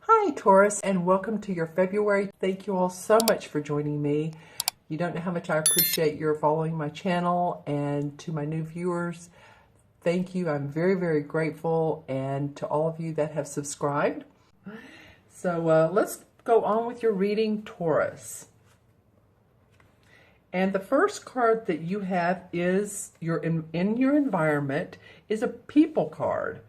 Hi, Taurus, and welcome to your February. Thank you all so much for joining me. You don't know how much I appreciate your following my channel, and to my new viewers, thank you. I'm very, very grateful, and to all of you that have subscribed. So let's go on with your reading, Taurus. And the first card that you have is in your environment is a people card.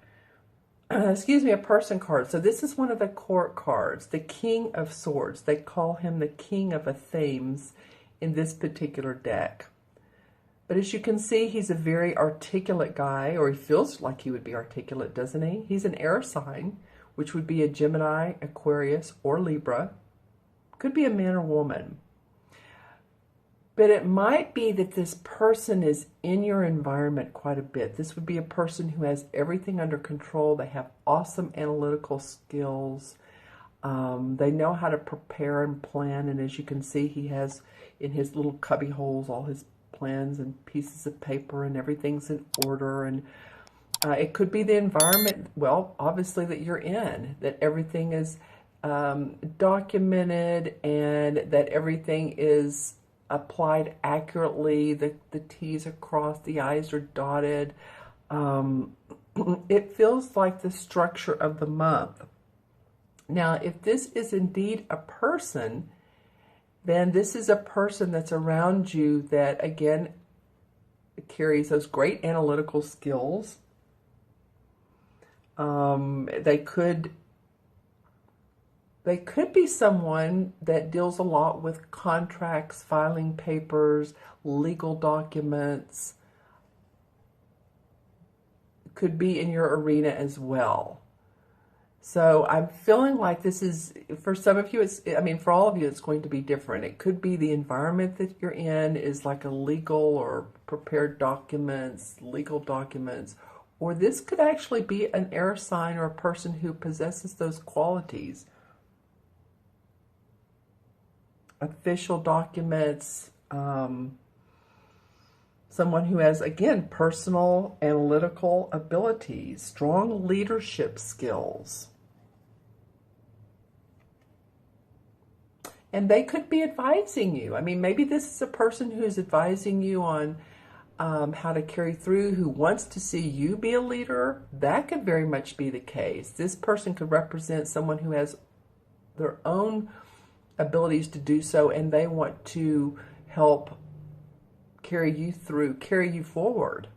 Excuse me, a person card. So this is one of the court cards, the King of Swords. They call him the King of Themes in this particular deck. But as you can see, he's a very articulate guy, or he feels like he would be articulate, doesn't he? He's an air sign, which would be a Gemini, Aquarius, or Libra. Could be a man or woman. But it might be that this person is in your environment quite a bit. This would be a person who has everything under control. They have awesome analytical skills. They know how to prepare and plan. And as you can see, he has in his little cubby holes all his plans and pieces of paper, and everything's in order. And it could be the environment, well, obviously, that you're in, that everything is documented and that everything is applied accurately, the T's are crossed, the I's are dotted. It feels like the structure of the month. Now, if this is indeed a person, then this is a person that's around you that, again, carries those great analytical skills. They could be someone that deals a lot with contracts, filing papers, legal documents. Could be in your arena as well. So I'm feeling like this is, for some of you, for all of you, it's going to be different. It could be the environment that you're in is like a legal or prepared documents, legal documents. Or this could actually be an air sign or a person who possesses those qualities. Official documents, someone who has, again, personal analytical abilities, strong leadership skills. And they could be advising you. Maybe this is a person who's advising you on how to carry through, who wants to see you be a leader. That could very much be the case. This person could represent someone who has their own abilities to do so, and they want to help carry you through, carry you forward.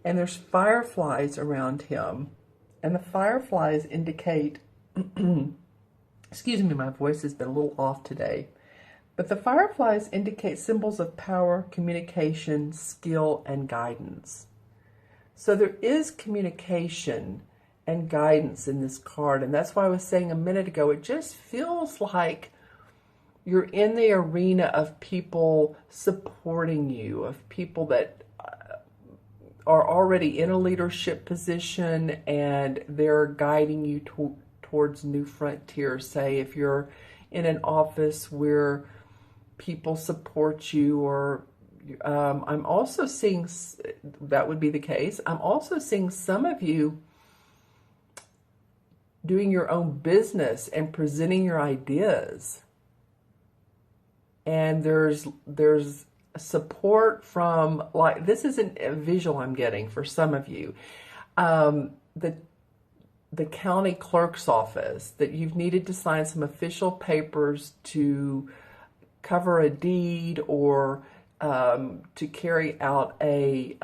And there's fireflies around him, and the fireflies indicate, excuse me, my voice has been a little off today, but the fireflies indicate symbols of power, communication, skill, and guidance. So there is communication and guidance in this card, and that's why I was saying a minute ago, it just feels like you're in the arena of people supporting you, of people that are already in a leadership position and they're guiding you towards new frontiers. Say if you're in an office where people support you, or I'm also seeing, that would be the case, I'm also seeing some of you doing your own business and presenting your ideas. And there's support from, like, this isn't a visual I'm getting for some of you. The county clerk's office, that you've needed to sign some official papers to cover a deed, or to carry out a,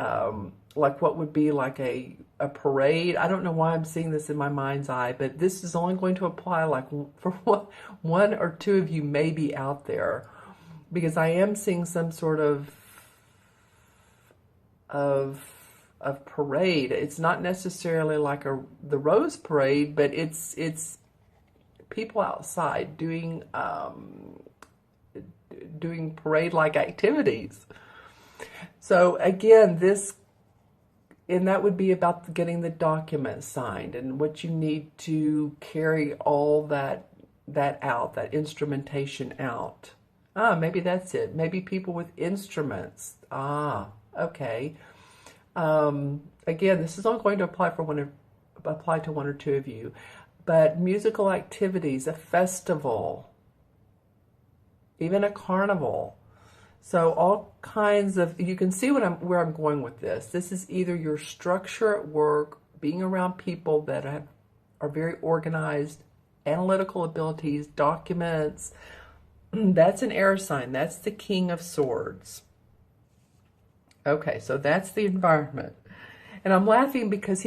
like what would be like a parade. I don't know why I'm seeing this in my mind's eye, but this is only going to apply like for one or two of you maybe out there, because I am seeing some sort of parade. It's not necessarily like the Rose Parade, but it's people outside doing parade-like activities. So again, and that would be about getting the documents signed and what you need to carry all that out, that instrumentation out. Maybe that's it. Maybe people with instruments. Okay. again, this is not going to apply to one or two of you, but musical activities, a festival, even a carnival. So all kinds of, you can see where I'm going with this. This is either your structure at work, being around people that are very organized, analytical abilities, documents. That's an air sign. That's the King of Swords. Okay, so that's the environment. And I'm laughing because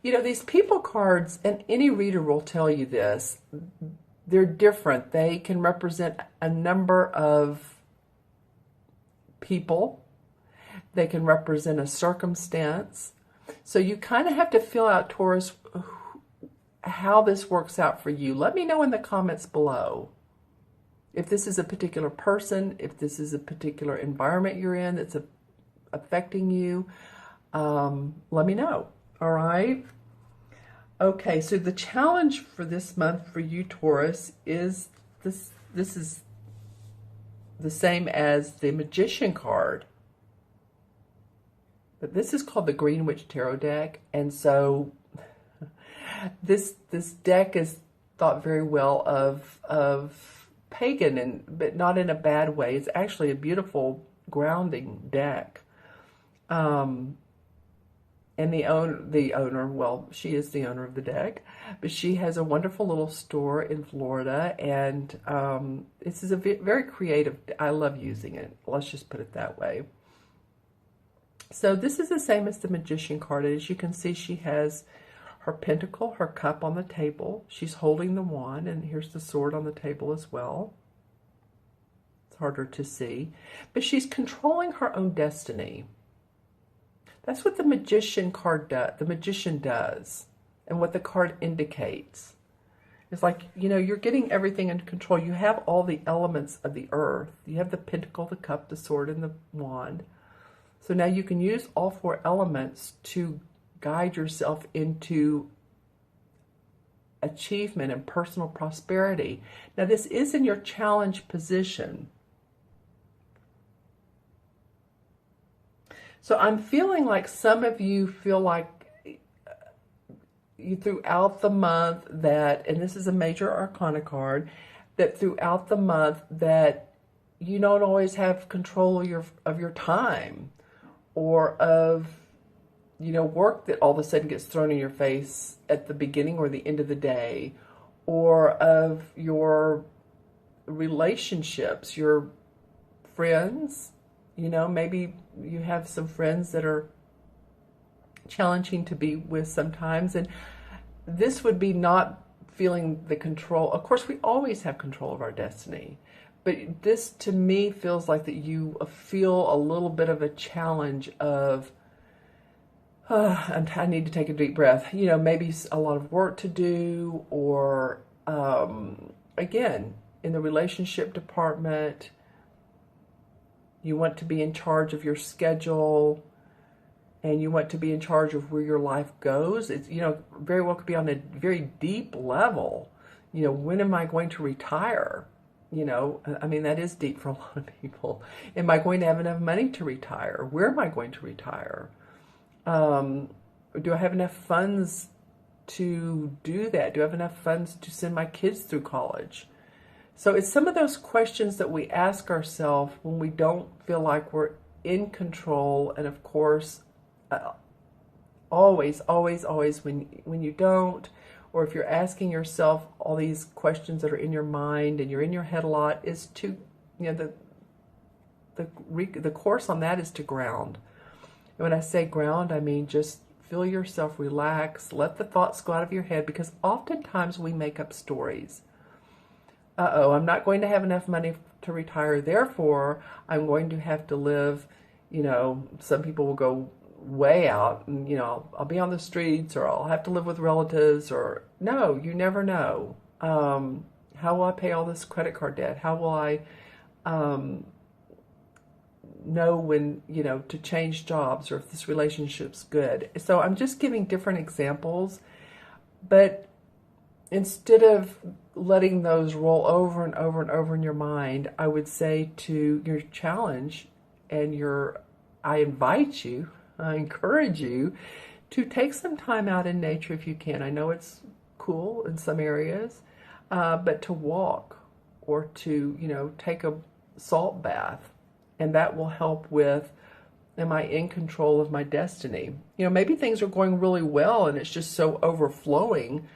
these people cards, and any reader will tell you this, they're different. They can represent a number of people. They can represent a circumstance. So you kind of have to feel out, Taurus, how this works out for you. Let me know in the comments below if this is a particular person, if this is a particular environment you're in that's affecting you. Let me know. All right. Okay, so the challenge for this month for you, Taurus, is this is the same as the Magician card. But this is called the Green Witch Tarot deck, and so this deck is thought very well of pagan, but not in a bad way. It's actually a beautiful grounding deck. And the owner, well, she is the owner of the deck, but she has a wonderful little store in Florida, and this is a very creative. I love using it. Let's just put it that way. So this is the same as the Magician card. As you can see, she has her pentacle, her cup on the table. She's holding the wand, and here's the sword on the table as well. It's harder to see, but she's controlling her own destiny. That's what the Magician card does. The Magician does, and what the card indicates. It's like, you're getting everything under control. You have all the elements of the earth. You have the pentacle, the cup, the sword, and the wand. So now you can use all four elements to guide yourself into achievement and personal prosperity. Now this is in your challenge position. So I'm feeling like some of you feel like you throughout the month that, and this is a major arcana card, that throughout the month that you don't always have control of your time, or of, work that all of a sudden gets thrown in your face at the beginning or the end of the day, or of your relationships, your friends. Maybe you have some friends that are challenging to be with sometimes, and this would be not feeling the control. Of course, we always have control of our destiny, but this to me feels like that you feel a little bit of a challenge of, I need to take a deep breath. Maybe a lot of work to do, or again, in the relationship department, you want to be in charge of your schedule, and you want to be in charge of where your life goes. It's, very well could be on a very deep level. When am I going to retire? I mean, that is deep for a lot of people. Am I going to have enough money to retire? Where am I going to retire? Do I have enough funds to do that? Do I have enough funds to send my kids through college? So it's some of those questions that we ask ourselves when we don't feel like we're in control. And of course, always when you don't, or if you're asking yourself all these questions that are in your mind and you're in your head a lot, is to, the course on that is to ground. And when I say ground, I mean just feel yourself relax, let the thoughts go out of your head, because oftentimes we make up stories. I'm not going to have enough money to retire, therefore I'm going to have to live, some people will go way out, and I'll be on the streets, or I'll have to live with relatives, or no, you never know. How will I pay all this credit card debt? How will I know when, to change jobs, or if this relationship's good? So I'm just giving different examples, but instead of letting those roll over and over and over in your mind, I would say to your challenge and I invite you, I encourage you to take some time out in nature if you can. I know it's cool in some areas, but to walk or to, take a salt bath, and that will help with, am I in control of my destiny? Maybe things are going really well and it's just so overflowing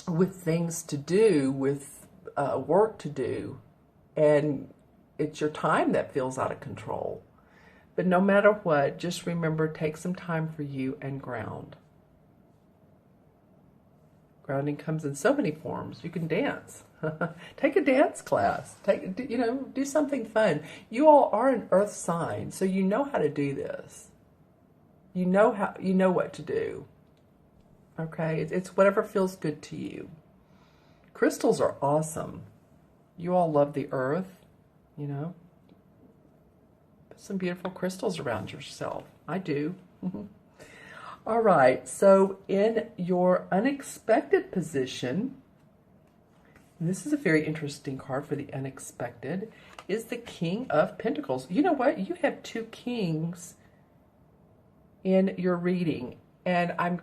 with things to do, with work to do, and it's your time that feels out of control. But no matter what, just remember, take some time for you and ground. Grounding comes in so many forms. You can dance. Take a dance class. Do something fun. You all are an earth sign, so you know how to do this. You know what to do. Okay? It's whatever feels good to you. Crystals are awesome. You all love the earth, Put some beautiful crystals around yourself. I do. All right, so in your unexpected position, this is a very interesting card for the unexpected, is the King of Pentacles. You know what? You have 2 kings in your reading, and I'm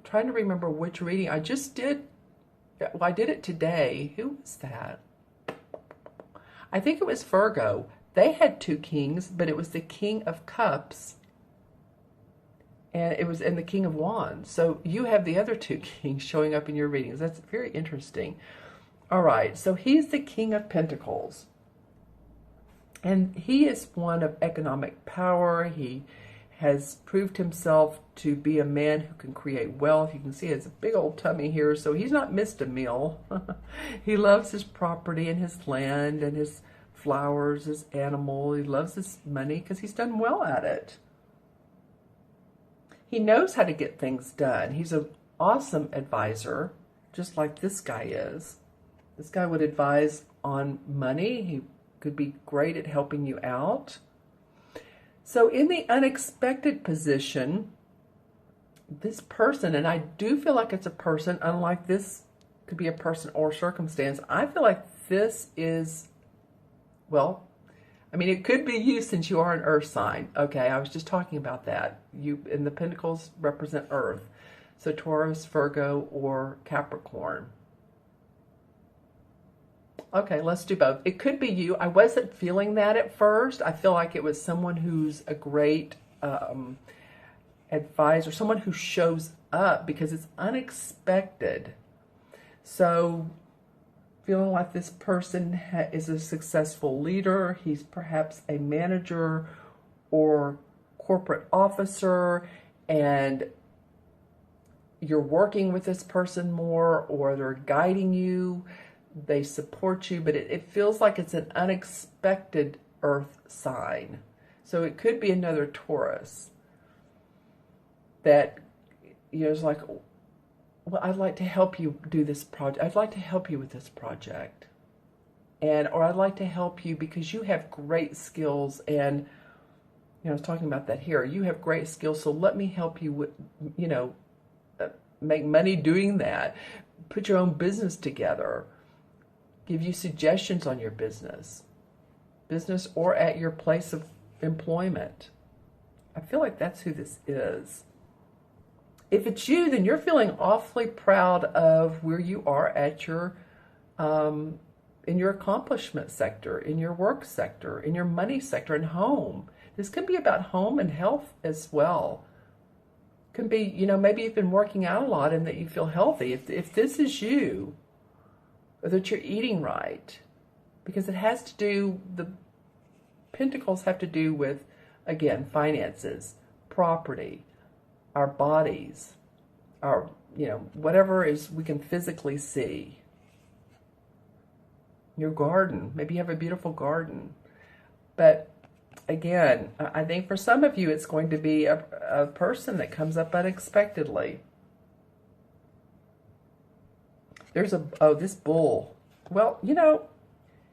trying to remember which reading. I just did, I did it today. Who was that? I think it was Virgo. They had 2 kings, but it was the King of Cups and the King of Wands. So you have the other 2 kings showing up in your readings. That's very interesting. All right, so he's the King of Pentacles. And he is one of economic power. He has proved himself to be a man who can create wealth. You can see he has a big old tummy here, so he's not missed a meal. He loves his property and his land and his flowers, his animal. He loves his money because he's done well at it. He knows how to get things done. He's an awesome advisor, just like this guy is. This guy would advise on money. He could be great at helping you out. So in the unexpected position, this person, and I do feel like it's a person, unlike this could be a person or circumstance, I feel like this is, well, I mean, it could be you since you are an earth sign. Okay, I was just talking about that. You, and the pentacles represent earth. So Taurus, Virgo, or Capricorn. Okay, let's do both. It could be you. I wasn't feeling that at first. I feel like it was someone who's a great advisor, someone who shows up because it's unexpected. So feeling like this person is a successful leader. He's perhaps a manager or corporate officer, and you're working with this person more, or they're guiding you. They support you, but it feels like it's an unexpected earth sign. So it could be another Taurus that, is like, well, I'd like to help you do this project. I'd like to help you with this project. Or I'd like to help you because you have great skills. And, I was talking about that here. You have great skills, so let me help you with, make money doing that. Put your own business together. Give you suggestions on your business or at your place of employment. I feel like that's who this is. If it's you, then you're feeling awfully proud of where you are at your, in your accomplishment sector, in your work sector, in your money sector, and home. This can be about home and health as well. It can be, maybe you've been working out a lot and that you feel healthy. If this is you, or that you're eating right, because it has to do, the pentacles have to do with, again, finances, property, our bodies, our, whatever is we can physically see. Your garden, maybe you have a beautiful garden. But again, I think for some of you, it's going to be a person that comes up unexpectedly. There's this bull. Well,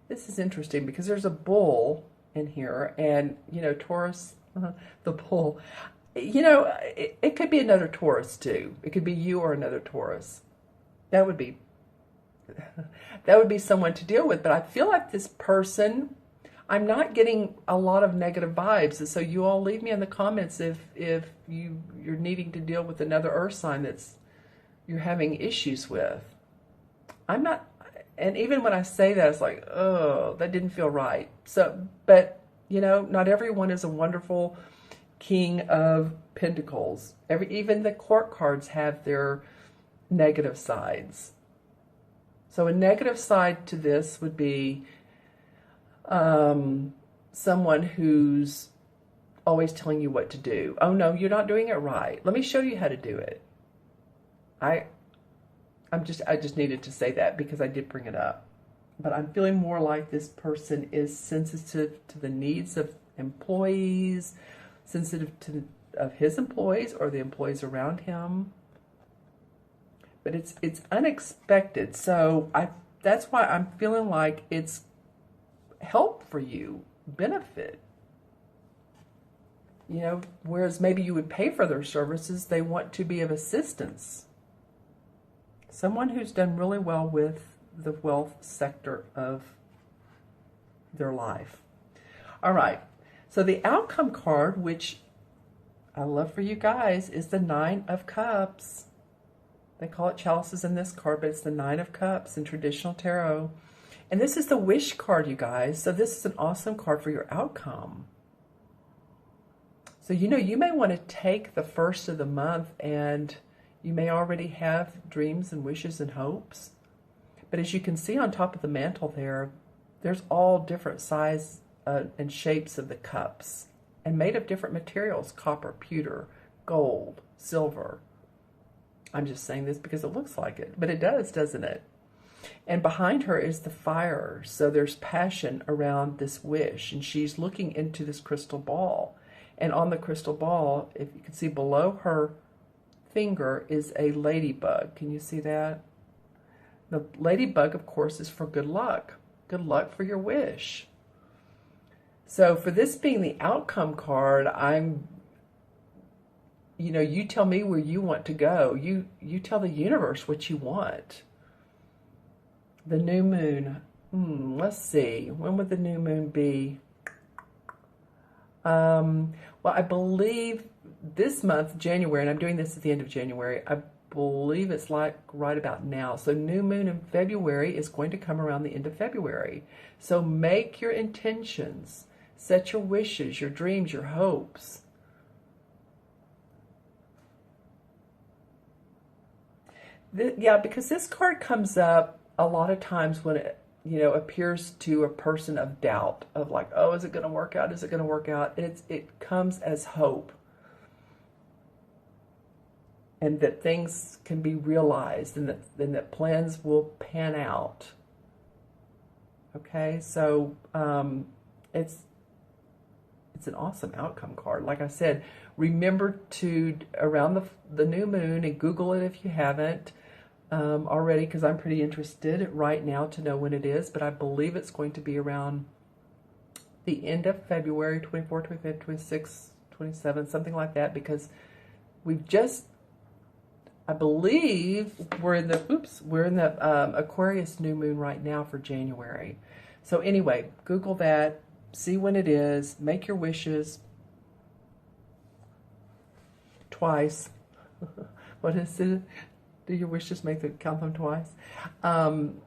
this is interesting because there's a bull in here, and, Taurus, the bull, it could be another Taurus too. It could be you or another Taurus. That would be someone to deal with. But I feel like this person, I'm not getting a lot of negative vibes. And so you all leave me in the comments if you're needing to deal with another earth sign that's you're having issues with. I'm not, and even when I say that, it's like, oh, that didn't feel right. So, but, you know, not everyone is a wonderful King of Pentacles. Even the court cards have their negative sides. So a negative side to this would be someone who's always telling you what to do. Oh no, you're not doing it right. Let me show you how to do it. I just needed to say that because I did bring it up. But I'm feeling more like this person is sensitive to the needs of employees, sensitive to of his employees or the employees around him. But it's unexpected. So that's why I'm feeling like it's help for you, benefit. You know, whereas maybe you would pay for their services, they want to be of assistance. Someone who's done really well with the wealth sector of their life. All right. So the outcome card, which I love for you guys, is the Nine of Cups. They call it chalices in this card, but it's the Nine of Cups in traditional tarot. And this is the wish card, you guys. So this is an awesome card for your outcome. So, you know, you may want to take the first of the month and you may already have dreams and wishes and hopes. But as you can see on top of the mantle there's all different size and shapes of the cups and made of different materials: copper, pewter, gold, silver. I'm just saying this because it looks like it, but it does, doesn't it? And behind her is the fire. So there's passion around this wish, and she's looking into this crystal ball. And on the crystal ball, if you can see below her finger, is a ladybug. Can you see that? The ladybug, of course, is for good luck. Good luck for your wish. So for this being the outcome card, you know, you tell me where you want to go. You tell the universe what you want. The new moon. Let's see. When would the new moon be? Well, I believe this month, January, and I'm doing this at the end of January, I believe it's like right about now. So new moon in February is going to come around the end of February. So make your intentions, set your wishes, your dreams, your hopes. Yeah, because this card comes up a lot of times when it, you know, appears to a person of doubt, of like, oh, is it going to work out? Is it going to work out? And it comes as hope. And that things can be realized, and that plans will pan out. Okay, so it's an awesome outcome card. Like I said, remember to, around the new moon, and Google it if you haven't already, because I'm pretty interested right now to know when it is, but I believe it's going to be around the end of February, 24, 25, 26, 27, something like that, because we've just, I believe we're in the Aquarius new moon right now for January. So anyway, Google that, see when it is, make your wishes twice. What is it? Do your wishes count them twice?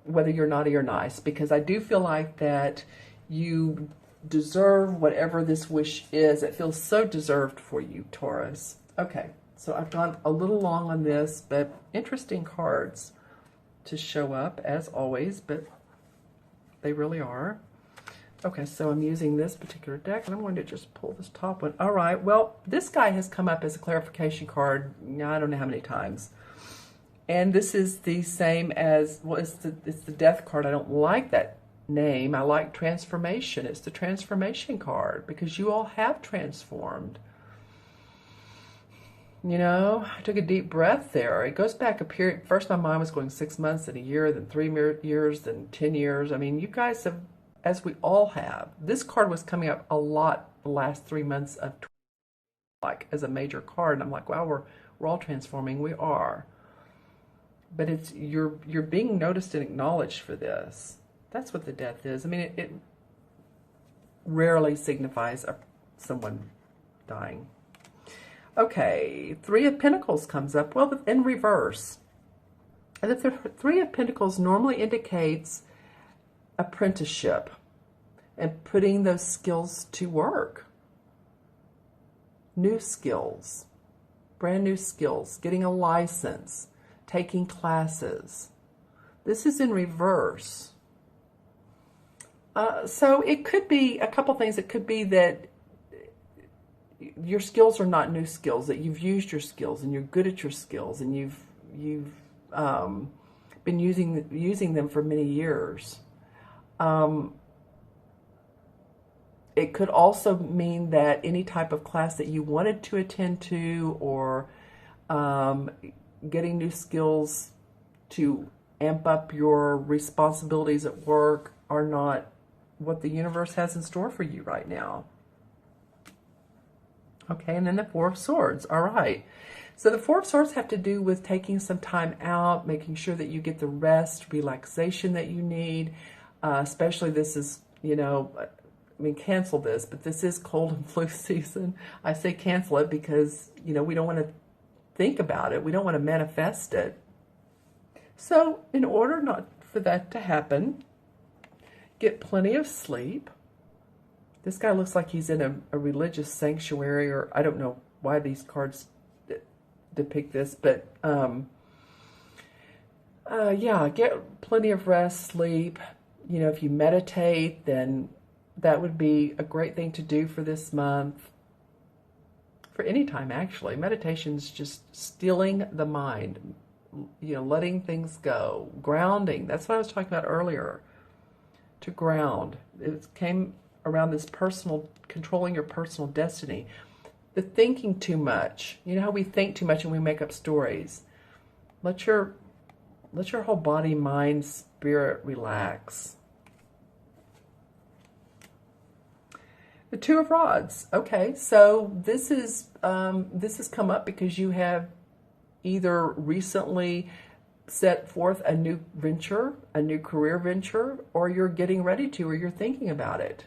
Whether you're naughty or nice, because I do feel like that you deserve whatever this wish is. It feels so deserved for you, Taurus. Okay, so I've gone a little long on this, but interesting cards to show up as always, but they really are. Okay, so I'm using this particular deck, and I'm going to just pull this top one. All right, well, this guy has come up as a clarification card, I don't know how many times. And this is the same as, well, it's the death card. I don't like that name. I like transformation. It's the transformation card, because you all have transformed. You know, I took a deep breath there. It goes back a period. First, my mind was going 6 months, then a year, then 3 years, then 10 years. I mean, you guys have, as we all have. This card was coming up a lot the last 3 months of, like, as a major card. And I'm like, wow, we're all transforming. We are. But it's you're being noticed and acknowledged for this. That's what the death is. I mean, rarely signifies someone dying. Okay, Three of Pentacles comes up. Well, in reverse. And the Three of Pentacles normally indicates apprenticeship and putting those skills to work. New skills, brand new skills, getting a license, taking classes. This is in reverse. So it could be a couple things. It could be that your skills are not new skills, that you've used your skills and you're good at your skills and you've been using them for many years. It could also mean that any type of class that you wanted to attend to, or getting new skills to amp up your responsibilities at work, are not what the universe has in store for you right now. Okay, and then the Four of Swords. All right. So the Four of Swords have to do with taking some time out, making sure that you get the rest, relaxation that you need. Especially this is, you know, I mean, cancel this, but this is cold and flu season. I say cancel it because, you know, we don't want to think about it. We don't want to manifest it. So in order not for that to happen, get plenty of sleep. This guy looks like he's in a religious sanctuary, or I don't know why these cards depict this, but yeah, get plenty of rest, sleep. You know, if you meditate, then that would be a great thing to do for this month. For any time, actually. Meditation's just stilling the mind, you know, letting things go. Grounding, that's what I was talking about earlier. To ground. It came around this personal, controlling your personal destiny. The thinking too much. You know how we think too much and we make up stories. Let your whole body, mind, spirit relax. The Two of Rods. Okay, so this has come up because you have either recently set forth a new venture, a new career venture, or you're getting ready to, or you're thinking about it.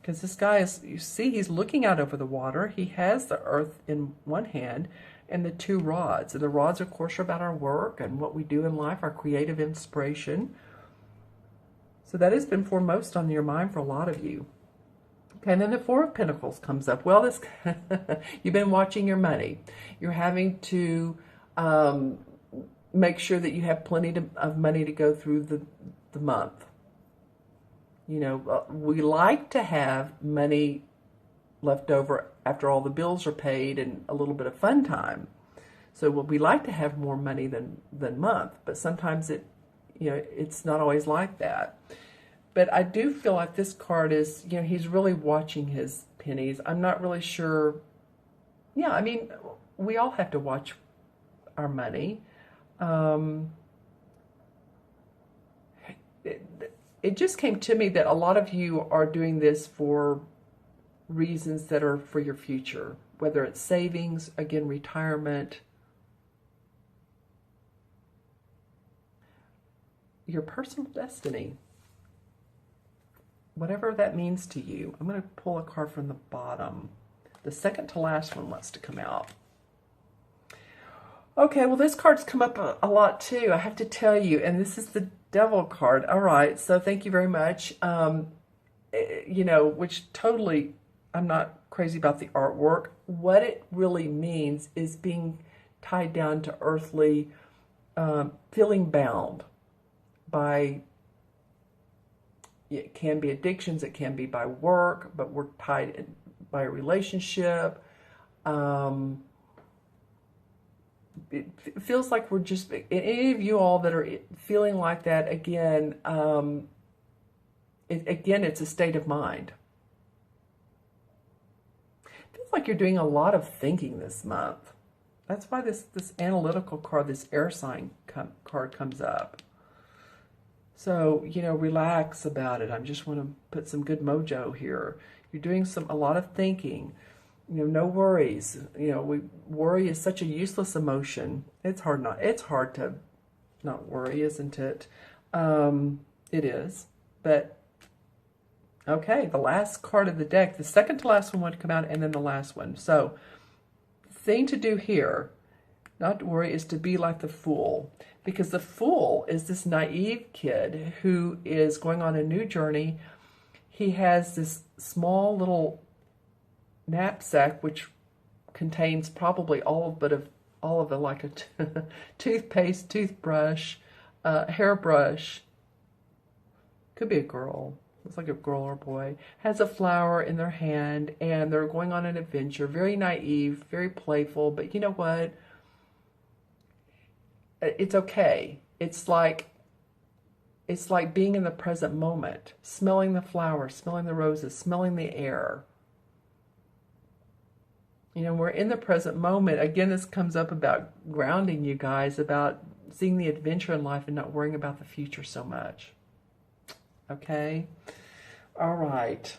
Because this guy is, you see, he's looking out over the water. He has the earth in one hand and the two rods. And the rods, of course, are about our work and what we do in life, our creative inspiration. So that has been foremost on your mind for a lot of you. Okay, and then the Four of Pentacles comes up. Well, this you've been watching your money. You're having to make sure that you have plenty of money to go through the month. You know, we like to have money left over after all the bills are paid and a little bit of fun time. So we like to have more money than month, but sometimes it's not always like that. But I do feel like this card is, you know, he's really watching his pennies. I'm not really sure. Yeah, I mean, we all have to watch our money. It just came to me that a lot of you are doing this for reasons that are for your future, whether it's savings, again, retirement, your personal destiny, whatever that means to you. I'm going to pull a card from the bottom. The second to last one wants to come out. Okay, well, this card's come up a lot too, I have to tell you, and this is the Devil card. All right, so thank you very much. You know, which totally, I'm not crazy about the artwork. What it really means is being tied down to earthly, feeling bound by, it can be addictions, it can be by work, but we're tied in by a relationship. It feels like we're just, any of you all that are feeling like that, again, it's a state of mind. It feels like you're doing a lot of thinking this month. That's why this analytical card, this air sign card comes up. So, you know, relax about it. I just want to put some good mojo here. You're doing a lot of thinking. You know, no worries. You know, worry is such a useless emotion. It's hard to not worry, isn't it? It is. But Okay, the last card of the deck, the second to last one would come out, and then the last one. So, thing to do here, not to worry, is to be like the Fool. Because the Fool is this naive kid who is going on a new journey. He has this small little knapsack which contains probably all of it, like a toothpaste, toothbrush, hairbrush. Could be a girl. Looks like a girl or boy. Has a flower in their hand, and they're going on an adventure. Very naive, very playful, but you know what? It's okay. It's like being in the present moment, smelling the flowers, smelling the roses, smelling the air. You know, we're in the present moment. Again, this comes up about grounding you guys, about seeing the adventure in life and not worrying about the future so much. Okay? All right.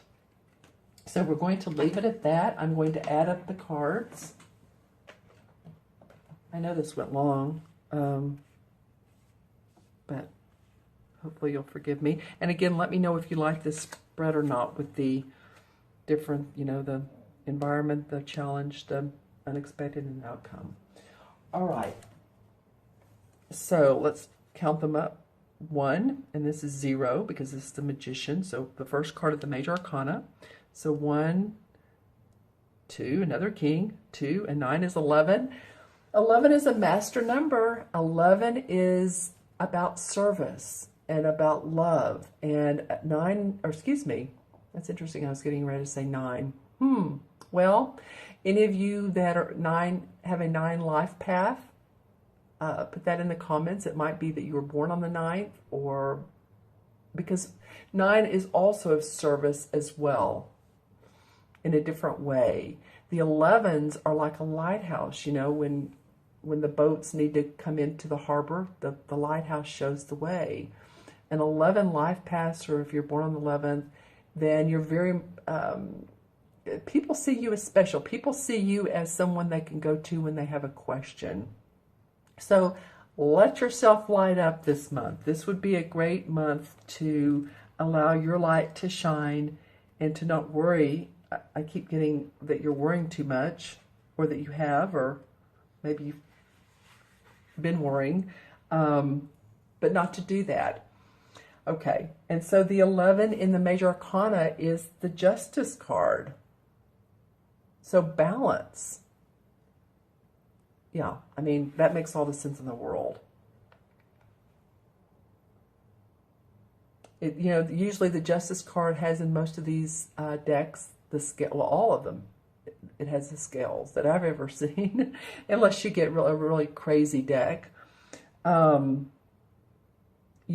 So we're going to leave it at that. I'm going to add up the cards. I know this went long, but hopefully you'll forgive me. And again, let me know if you like this spread or not, with the different, you know, the environment, the challenge, the unexpected, and outcome. All right. So let's count them up. 1, and this is 0 because this is the Magician. So the first card of the Major Arcana. So 1, 2, another King, 2, and 9 is 11. 11 is a master number. 11 is about service and about love. And 9, or excuse me, that's interesting. I was getting ready to say 9. Well, any of you that are 9 have a 9 life path, put that in the comments. It might be that you were born on the 9th, or because 9 is also of service as well in a different way. The 11s are like a lighthouse, you know, when the boats need to come into the harbor, the lighthouse shows the way. An 11 life paths, or if you're born on the 11th, then you're very, people see you as special. People see you as someone they can go to when they have a question. So let yourself light up this month. This would be a great month to allow your light to shine and to not worry. I keep getting that you're worrying too much, or that you have, or maybe you've been worrying, but not to do that. Okay, and so the 11 in the Major Arcana is the Justice card. So balance. Yeah, I mean, that makes all the sense in the world. You know, usually the Justice card has in most of these decks the scale, well, all of them. It has the scales that I've ever seen, unless you get a really crazy deck. You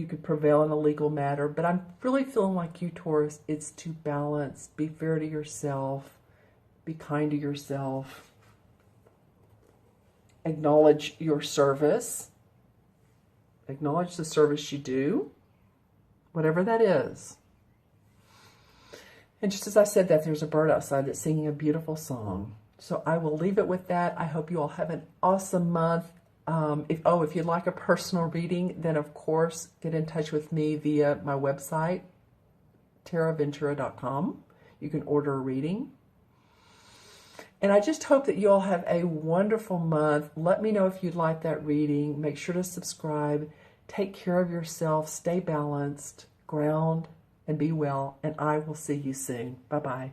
could prevail in a legal matter, but I'm really feeling like you, Taurus, it's to balance. Be fair to yourself. Be kind to yourself. Acknowledge your service. Acknowledge the service you do, whatever that is. And just as I said that, there's a bird outside that's singing a beautiful song. So I will leave it with that. I hope you all have an awesome month. If you'd like a personal reading, then of course get in touch with me via my website, taraventura.com. You can order a reading. And I just hope that you all have a wonderful month. Let me know if you'd like that reading. Make sure to subscribe. Take care of yourself. Stay balanced, ground, and be well. And I will see you soon. Bye-bye.